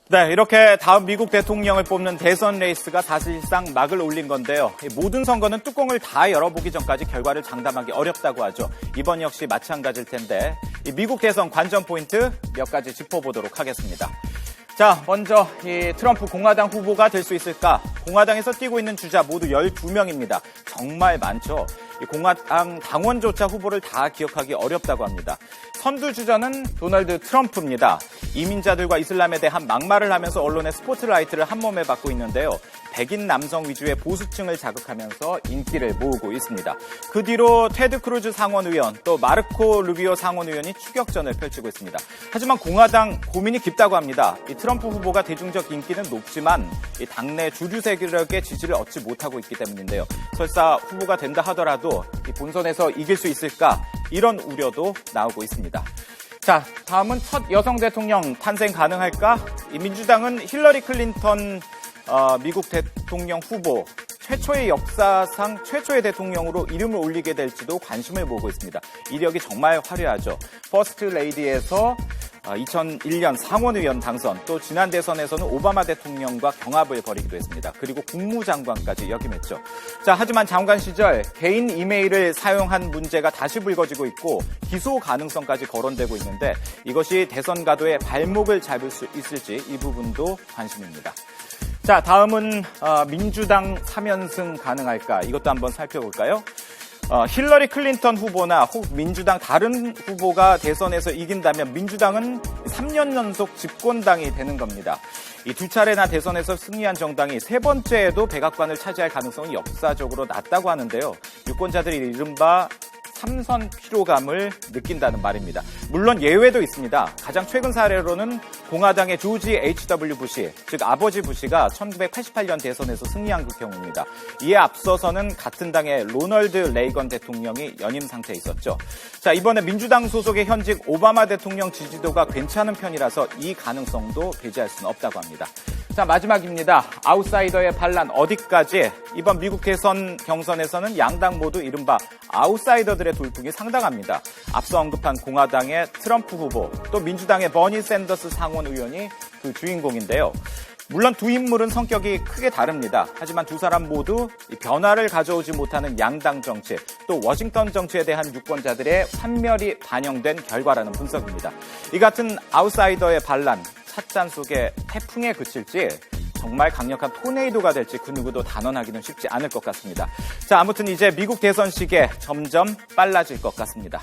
네, 이렇게 다음 미국 대통령을 뽑는 대선 레이스가 사실상 막을 올린 건데요. 모든 선거는 뚜껑을 다 열어보기 전까지 결과를 장담하기 어렵다고 하죠. 이번 역시 마찬가지일 텐데 이 미국 대선 관전 포인트 몇 가지 짚어보도록 하겠습니다. 자, 먼저 이 트럼프 공화당 후보가 될 수 있을까? 공화당에서 뛰고 있는 주자 모두 12명입니다. 정말 많죠. 이 공화당 당원조차 후보를 다 기억하기 어렵다고 합니다. 선두 주자는 도널드 트럼프입니다. 이민자들과 이슬람에 대한 막말을 하면서 언론의 스포트라이트를 한몸에 받고 있는데요. 백인 남성 위주의 보수층을 자극하면서 인기를 모으고 있습니다. 그 뒤로 테드 크루즈 상원의원, 또 마르코 루비오 상원의원이 추격전을 펼치고 있습니다. 하지만 공화당 고민이 깊다고 합니다. 이 트럼프 후보가 대중적 인기는 높지만 이 당내 주류 세력의 지지를 얻지 못하고 있기 때문인데요. 설사 후보가 된다 하더라도 이 본선에서 이길 수 있을까? 이런 우려도 나오고 있습니다. 자, 다음은 첫 여성 대통령 탄생 가능할까? 이 민주당은 힐러리 클린턴 미국 대통령 후보 최초의 역사상 최초의 대통령으로 이름을 올리게 될지도 관심을 모으고 있습니다. 이력이 정말 화려하죠. 퍼스트 레이디에서 2001년 상원의원 당선, 또 지난 대선에서는 오바마 대통령과 경합을 벌이기도 했습니다. 그리고 국무장관까지 역임했죠. 자, 하지만 장관 시절 개인 이메일을 사용한 문제가 다시 불거지고 있고 기소 가능성까지 거론되고 있는데 이것이 대선 가도의 발목을 잡을 수 있을지 이 부분도 관심입니다. 자, 다음은 민주당 3연승 가능할까? 이것도 한번 살펴볼까요? 힐러리 클린턴 후보나 혹 민주당 다른 후보가 대선에서 이긴다면 민주당은 3년 연속 집권당이 되는 겁니다. 이 두 차례나 대선에서 승리한 정당이 세 번째에도 백악관을 차지할 가능성이 역사적으로 낮다고 하는데요. 유권자들이 이른바 삼선 피로감을 느낀다는 말입니다. 물론 예외도 있습니다. 가장 최근 사례로는 공화당의 조지 H.W. 부시, 즉 아버지 부시가 1988년 대선에서 승리한 그 경우입니다. 이에 앞서서는 같은 당의 로널드 레이건 대통령이 연임 상태에 있었죠. 자, 이번에 민주당 소속의 현직 오바마 대통령 지지도가 괜찮은 편이라서 이 가능성도 배제할 수는 없다고 합니다. 자, 마지막입니다. 아웃사이더의 반란 어디까지? 이번 미국 대선 경선에서는 양당 모두 이른바 아웃사이더들의 돌풍이 상당합니다. 앞서 언급한 공화당의 트럼프 후보, 또 민주당의 버니 샌더스 상원 의원이 그 주인공인데요. 물론 두 인물은 성격이 크게 다릅니다. 하지만 두 사람 모두 변화를 가져오지 못하는 양당 정치, 또 워싱턴 정치에 대한 유권자들의 환멸이 반영된 결과라는 분석입니다. 이 같은 아웃사이더의 반란, 찻잔 속에 태풍에 그칠지 정말 강력한 토네이도가 될지 그 누구도 단언하기는 쉽지 않을 것 같습니다. 자, 아무튼 이제 미국 대선 시계 점점 빨라질 것 같습니다.